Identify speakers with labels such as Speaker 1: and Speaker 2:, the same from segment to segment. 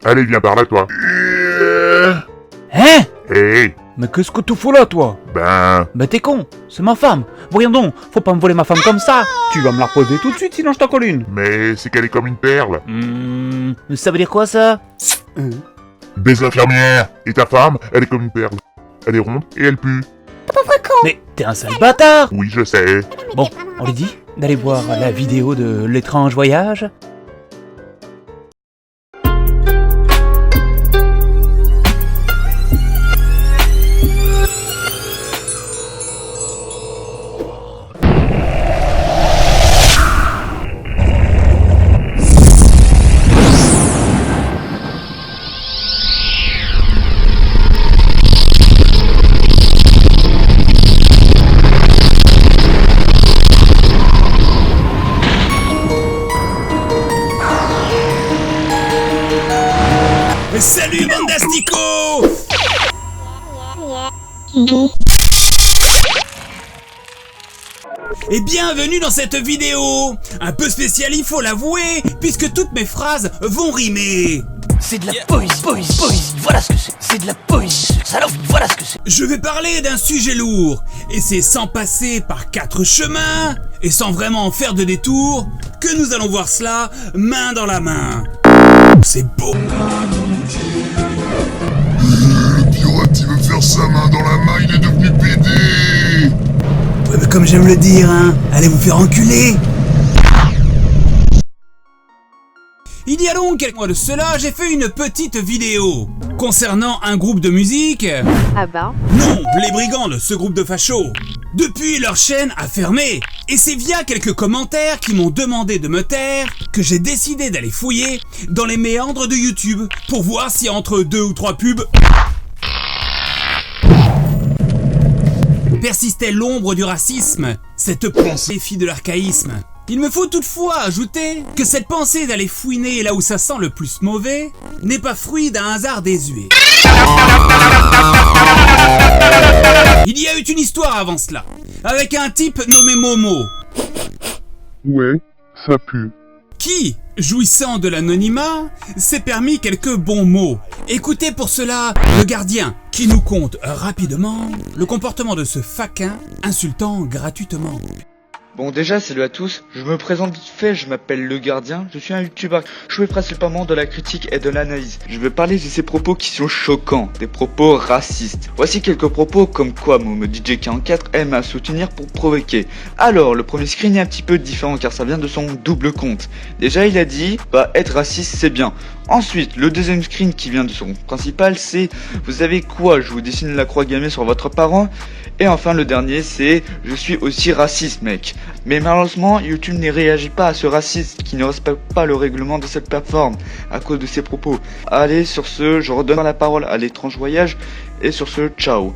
Speaker 1: Allez, viens par là, toi.
Speaker 2: Hein?
Speaker 1: Hé,
Speaker 2: Mais qu'est-ce que tu fous là, toi?
Speaker 1: ben...
Speaker 2: Bah t'es con, c'est ma femme. Voyons donc, faut pas me voler ma femme comme ça. Tu vas me la reposer tout de suite, sinon je t'en colle une.
Speaker 1: Mais c'est qu'elle est comme une perle.
Speaker 2: Ça veut dire quoi, ça?
Speaker 1: Baise l'infirmière. Et ta femme, elle est comme une perle. Elle est ronde et elle pue.
Speaker 2: Mais t'es un sale bâtard.
Speaker 1: Oui, je sais.
Speaker 2: Bon, on lui dit d'aller voir la vidéo de l'étrange voyage.
Speaker 3: Salut Bandastico! Et bienvenue dans cette vidéo! Un peu spéciale, il faut l'avouer, puisque toutes mes phrases vont rimer.
Speaker 4: C'est de la poésie, voilà ce que c'est de la poésie, salope, voilà ce que c'est.
Speaker 3: Je vais parler d'un sujet lourd, et c'est sans passer par 4 chemins, et sans vraiment faire de détour, que nous allons voir cela main dans la main. C'est beau!
Speaker 1: Le pirate, il veut faire sa main dans la main, il est devenu pédé.
Speaker 3: Ouais, mais comme j'aime le dire, hein, allez vous faire enculer! Il y a donc quelques mois de cela, j'ai fait une petite vidéo concernant un groupe de musique.
Speaker 5: Ah bah?
Speaker 3: Non, les Brigands, ce groupe de fachos. Depuis, leur chaîne a fermé. Et c'est via quelques commentaires qui m'ont demandé de me taire que j'ai décidé d'aller fouiller dans les méandres de YouTube pour voir si entre 2 ou 3 pubs persistait l'ombre du racisme, cette pensée fille de l'archaïsme. Il me faut toutefois ajouter que cette pensée d'aller fouiner là où ça sent le plus mauvais n'est pas fruit d'un hasard désuet. Il y a eu une histoire avant cela, avec un type nommé Momo,
Speaker 1: Ouais, ça pue.
Speaker 3: qui, jouissant de l'anonymat, s'est permis quelques bons mots. Écoutez pour cela le gardien, qui nous conte rapidement le comportement de ce faquin insultant gratuitement.
Speaker 6: Bon déjà salut à tous, je me présente vite fait, je m'appelle Le Gardien, je suis un youtubeur, je fais principalement de la critique et de l'analyse. Je vais parler de ces propos qui sont choquants, des propos racistes. Voici quelques propos comme quoi Momo DJ44 aime à soutenir pour provoquer. Alors le premier screen est un petit peu différent car ça vient de son double compte. Déjà il a dit, bah être raciste c'est bien. Ensuite le deuxième screen qui vient de son principal c'est, vous savez quoi, je vous dessine la croix gammée sur votre parent. Et enfin le dernier c'est, je suis aussi raciste mec. Mais malheureusement, YouTube ne réagit pas à ce raciste qui ne respecte pas le règlement de cette plateforme à cause de ses propos. Allez, sur ce, je redonne la parole à l'étrange voyage et sur ce, ciao.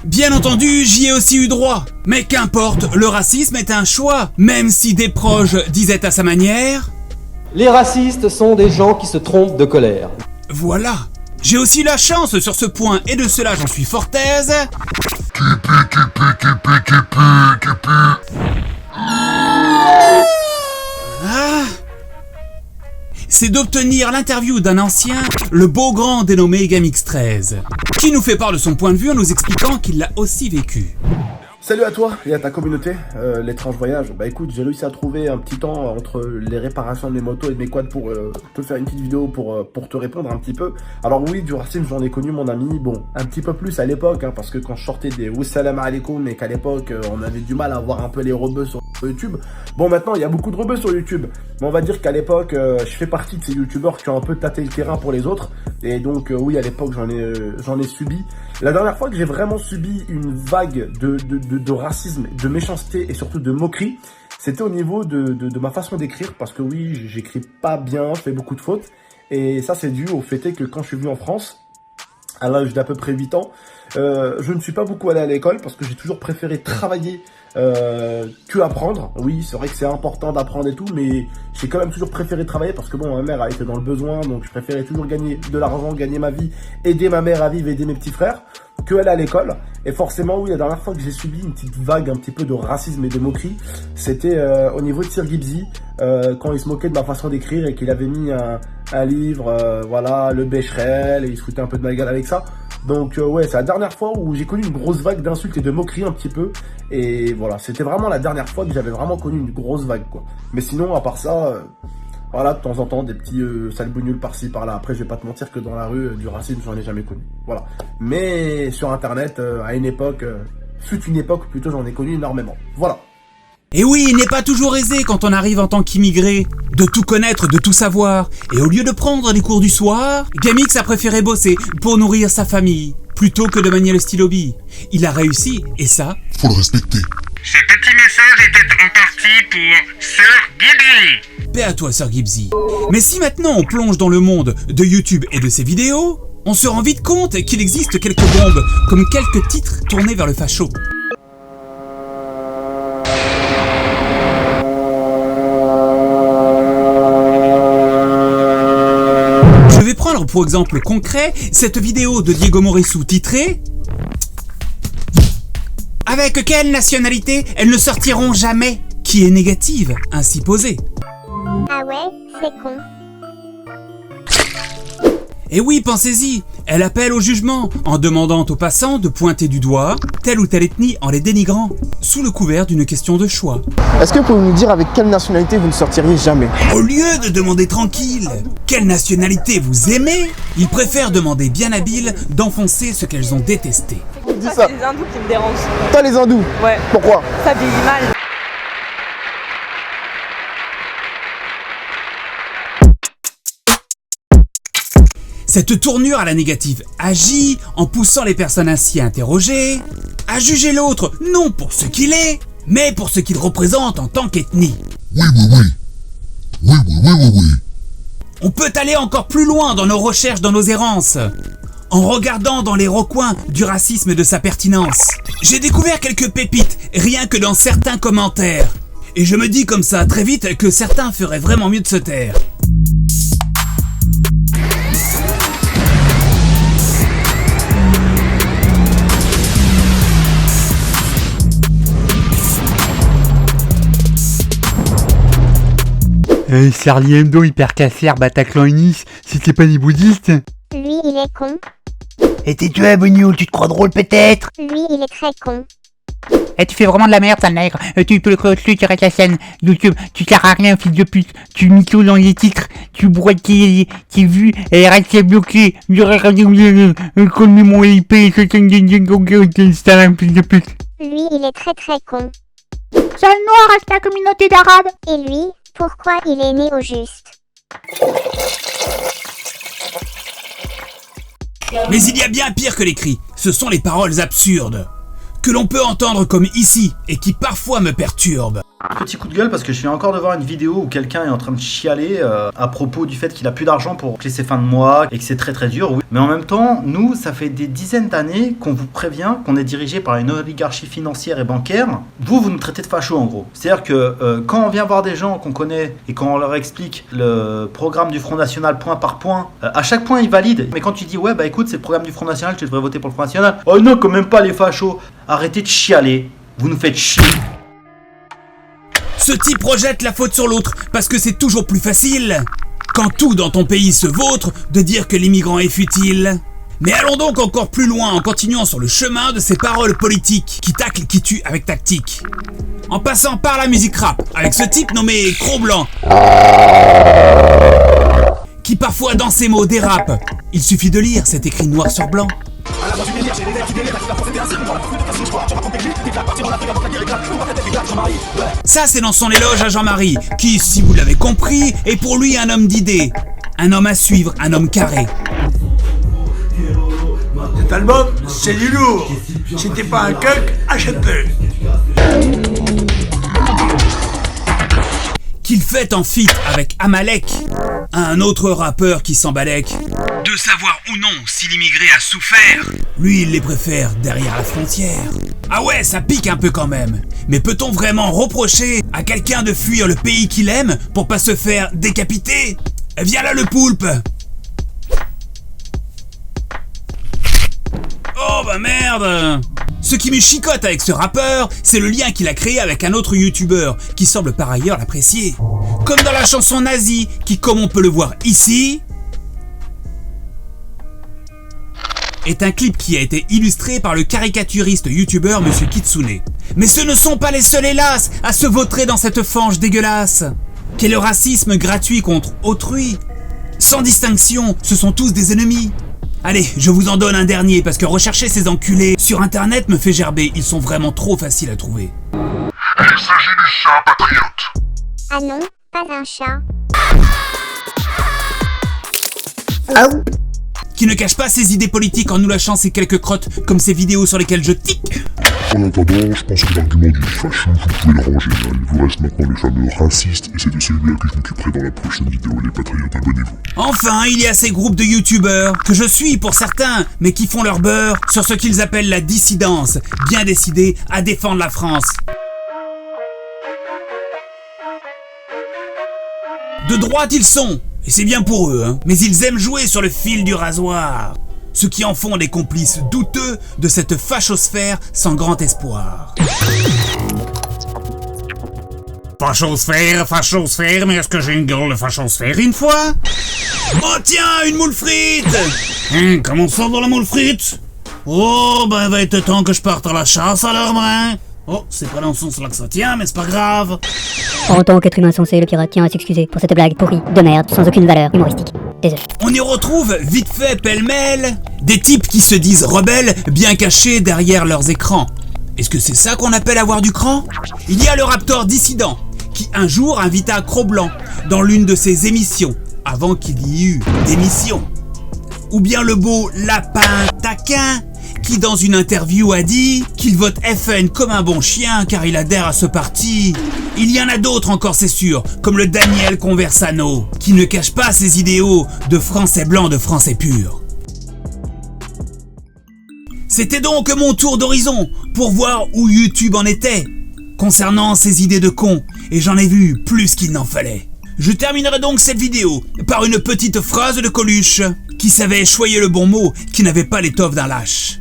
Speaker 3: Bien entendu, j'y ai aussi eu droit. Mais qu'importe, le racisme est un choix. Même si des proches disaient à sa manière...
Speaker 7: Les racistes sont des gens qui se trompent de colère.
Speaker 3: Voilà. J'ai aussi la chance sur ce point et de cela j'en suis fort aise. C'est d'obtenir l'interview d'un ancien, le beau grand dénommé Gamix13, qui nous fait part de son point de vue en nous expliquant qu'il l'a aussi vécu.
Speaker 8: Salut à toi et à ta communauté, l'étrange voyage. Bah écoute, j'ai réussi à trouver un petit temps entre les réparations de mes motos et de mes quads pour te faire une petite vidéo pour te répondre un petit peu. Alors oui, du racisme j'en ai connu mon ami, bon, un petit peu plus à l'époque, hein, parce que quand je sortais des Wassalam alaikum et qu'à l'époque on avait du mal à voir un peu les rebeux sur YouTube. Bon maintenant il y a beaucoup de rebeux sur YouTube, mais on va dire qu'à l'époque je fais partie de ces youtubeurs qui ont un peu tâté le terrain pour les autres. Et donc oui à l'époque j'en ai subi. La dernière fois que j'ai vraiment subi une vague de racisme, de méchanceté et surtout de moquerie, c'était au niveau de ma façon d'écrire, parce que oui, j'écris pas bien, je fais beaucoup de fautes, et ça c'est dû au fait que quand je suis venu en France, à l'âge d'à peu près 8 ans, je ne suis pas beaucoup allé à l'école parce que j'ai toujours préféré travailler que apprendre. Oui, c'est vrai que c'est important d'apprendre et tout, mais j'ai quand même toujours préféré travailler parce que bon, ma mère a été dans le besoin, donc je préférais toujours gagner de l'argent, gagner ma vie, aider ma mère à vivre, aider mes petits frères. que aller à l'école. Et forcément, oui, la dernière fois que j'ai subi une petite vague un petit peu de racisme et de moquerie, c'était au niveau de Sir Gibbsy, quand il se moquait de ma façon d'écrire et qu'il avait mis un livre, voilà, le Becherel, et il se foutait un peu de ma gueule avec ça. Donc ouais, c'est la dernière fois où j'ai connu une grosse vague d'insultes et de moqueries un petit peu. Et voilà, c'était vraiment la dernière fois que j'avais vraiment connu une grosse vague, quoi. Mais sinon, à part ça, voilà, de temps en temps, des petits salbougnoules par-ci, par-là. Après, je vais pas te mentir que dans la rue, du racisme, j'en ai jamais connu. Voilà. Mais sur Internet, à une époque, fut une époque plutôt, j'en ai connu énormément. Voilà.
Speaker 3: Et oui, il n'est pas toujours aisé quand on arrive en tant qu'immigré de tout connaître, de tout savoir. Et au lieu de prendre les cours du soir, Gamix a préféré bosser pour nourrir sa famille, plutôt que de manier le stylo bille. Il a réussi, et ça,
Speaker 1: Faut le respecter.
Speaker 5: Ce petit message était en partie pour Sir Gibbsy.
Speaker 3: paix à toi, Sir Gibbsy. Mais si maintenant on plonge dans le monde de YouTube et de ses vidéos, on se rend vite compte qu'il existe quelques bombes, comme quelques titres tournés vers le facho. Je vais prendre pour exemple concret cette vidéo de Diego Morissou titrée « Avec quelle nationalité elles ne sortiront jamais ?» qui est négative, ainsi posée.
Speaker 9: Ah ouais, c'est con.
Speaker 3: Et oui, pensez-y, elle appelle au jugement en demandant aux passants de pointer du doigt telle ou telle ethnie en les dénigrant, sous le couvert d'une question de choix.
Speaker 10: Est-ce que vous pouvez nous dire avec quelle nationalité vous ne sortiriez jamais?
Speaker 3: Au lieu de demander tranquille quelle nationalité vous aimez, ils préfèrent demander bien habile d'enfoncer ce qu'elles ont détesté.
Speaker 10: Dis ça.
Speaker 11: C'est les hindous qui me dérangent.
Speaker 10: Toi les hindous?
Speaker 11: Ouais.
Speaker 10: Pourquoi?
Speaker 11: Ça vieillit mal.
Speaker 3: Cette tournure à la négative agit en poussant les personnes ainsi interrogées à juger l'autre non pour ce qu'il est, mais pour ce qu'il représente en tant qu'ethnie.
Speaker 1: Oui.
Speaker 3: On peut aller encore plus loin dans nos recherches, dans nos errances, en regardant dans les recoins du racisme et de sa pertinence. J'ai découvert quelques pépites, rien que dans certains commentaires. Et je me dis comme ça très vite que certains feraient vraiment mieux de se taire.
Speaker 2: Charlie Hebdo, Hypercasseur, Bataclan et Nice, c'était pas des bouddhistes?
Speaker 9: Lui, il est con.
Speaker 4: Et t'es-tu abonné ou tu te crois drôle peut-être?
Speaker 9: Lui, il est très con.
Speaker 2: Eh, tu fais vraiment de la merde, sale nègre. Tu peux le crever, tu arrêtes la chaîne YouTube. Tu sers à rien, fils de pute. Tu mytho dans les titres. Tu broies tes vues et reste bloqué. Connu mon IP, c'est un fils de pute.
Speaker 9: Lui, il est très très con.
Speaker 2: Sale noir, reste la communauté d'arabes.
Speaker 9: Et lui, pourquoi il est né au juste?
Speaker 3: Mais il y a bien pire que les cris, ce sont les paroles absurdes, que l'on peut entendre comme ici, et qui parfois me perturbent.
Speaker 12: Petit coup de gueule parce que je viens encore de voir une vidéo où quelqu'un est en train de chialer à propos du fait qu'il a plus d'argent pour boucler ses fins de mois et que c'est très très dur. Oui. Mais en même temps, nous, ça fait des dizaines d'années qu'on vous prévient qu'on est dirigé par une oligarchie financière et bancaire. Vous nous traitez de fachos en gros. C'est-à-dire que quand on vient voir des gens qu'on connaît et quand on leur explique le programme du Front National point par point, à chaque point ils valident. Mais quand tu dis ouais bah écoute c'est le programme du Front National, tu devrais voter pour le Front National. Oh non quand même pas les fachos. Arrêtez de chialer, vous nous faites chier.
Speaker 3: Ce type rejette la faute sur l'autre parce que c'est toujours plus facile, quand tout dans ton pays se vautre, de dire que l'immigrant est futile. Mais allons donc encore plus loin en continuant sur le chemin de ces paroles politiques qui taclent, qui tuent avec tactique. En passant par la musique rap, avec ce type nommé Cro-Blanc, qui parfois dans ses mots dérape. Il suffit de lire, c'est écrit noir sur blanc. Ça c'est dans son éloge à Jean-Marie, qui, si vous l'avez compris, est pour lui un homme d'idées. Un homme à suivre, un homme carré.
Speaker 13: Cet album, c'est du lourd. Si t'es pas un cuck, achète-le.
Speaker 3: Qu'il fait en feat avec Amalek, un autre rappeur qui s'embalèque de savoir ou non si l'immigré a souffert. Lui, il les préfère derrière la frontière. Ah ouais, ça pique un peu quand même. Mais peut-on vraiment reprocher à quelqu'un de fuir le pays qu'il aime pour pas se faire décapiter? Viens là le poulpe. Oh bah quoi, merde! Ce qui me chicote avec ce rappeur, c'est le lien qu'il a créé avec un autre youtubeur, qui semble par ailleurs l'apprécier. Comme dans la chanson Nazi, qui, comme on peut le voir ici, est un clip qui a été illustré par le caricaturiste youtubeur Monsieur Kitsune. Mais ce ne sont pas les seuls, hélas, à se vautrer dans cette fange dégueulasse. Qu'est le racisme gratuit contre autrui? Sans distinction, ce sont tous des ennemis. Allez, je vous en donne un dernier, parce que rechercher ces enculés sur internet me fait gerber, ils sont vraiment trop faciles à trouver.
Speaker 1: Il s'agit du chat patriote.
Speaker 9: Ah non, pas un chat.
Speaker 3: Qui ne cache pas ses idées politiques en nous lâchant ces quelques crottes comme ces vidéos sur lesquelles je tic.
Speaker 1: En attendant, je pense que l'argument du facho, vous pouvez le ranger. Il vous reste maintenant les fameux racistes, et c'est de celui-là que je m'occuperai dans la prochaine vidéo. Les patriotes, abonnez-vous.
Speaker 3: Enfin, il y a ces groupes de youtubeurs, que je suis pour certains, mais qui font leur beurre sur ce qu'ils appellent la dissidence, bien décidés à défendre la France. De droite ils sont, et c'est bien pour eux, hein, mais ils aiment jouer sur le fil du rasoir. Ce qui en font des complices douteux de cette fachosphère sans grand espoir. Fachosphère, mais est-ce que j'ai une gueule de fachosphère une fois? Oh tiens, une moule frite! Comment ça dans la moule frite? Oh, ben va être temps que je parte à la chasse alors, hein? Oh, c'est pas dans le sens là que ça tient, mais c'est pas grave.
Speaker 11: En tant qu'être humain sensé, le pirate tient à s'excuser pour cette blague pourrie de merde sans aucune valeur humoristique. Désolé.
Speaker 3: On y retrouve vite fait pêle-mêle des types qui se disent rebelles bien cachés derrière leurs écrans. Est-ce que c'est ça qu'on appelle avoir du cran? Il y a le Raptor dissident qui un jour invita Cro-Blanc dans l'une de ses émissions avant qu'il y eût d'émission. Ou bien le beau Lapin Taquin qui dans une interview a dit qu'il vote FN comme un bon chien car il adhère à ce parti. Il y en a d'autres encore c'est sûr, comme le Daniel Conversano, qui ne cache pas ses idéaux de français blanc, de français pur. C'était donc mon tour d'horizon pour voir où YouTube en était concernant ces idées de cons, et j'en ai vu plus qu'il n'en fallait. Je terminerai donc cette vidéo par une petite phrase de Coluche qui savait choyer le bon mot, qui n'avait pas l'étoffe d'un lâche.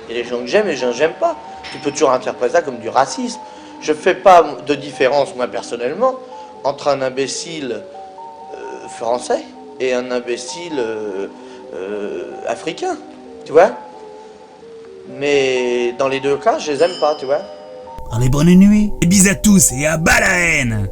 Speaker 14: Il y a des gens que j'aime et des gens que j'aime pas. Tu peux toujours interpréter ça comme du racisme. Je fais pas de différence, moi personnellement, entre un imbécile français et un imbécile africain, tu vois. Mais dans les deux cas, je les aime pas, tu vois.
Speaker 3: Allez, bonne nuit. Et bis à tous et à bas la haine.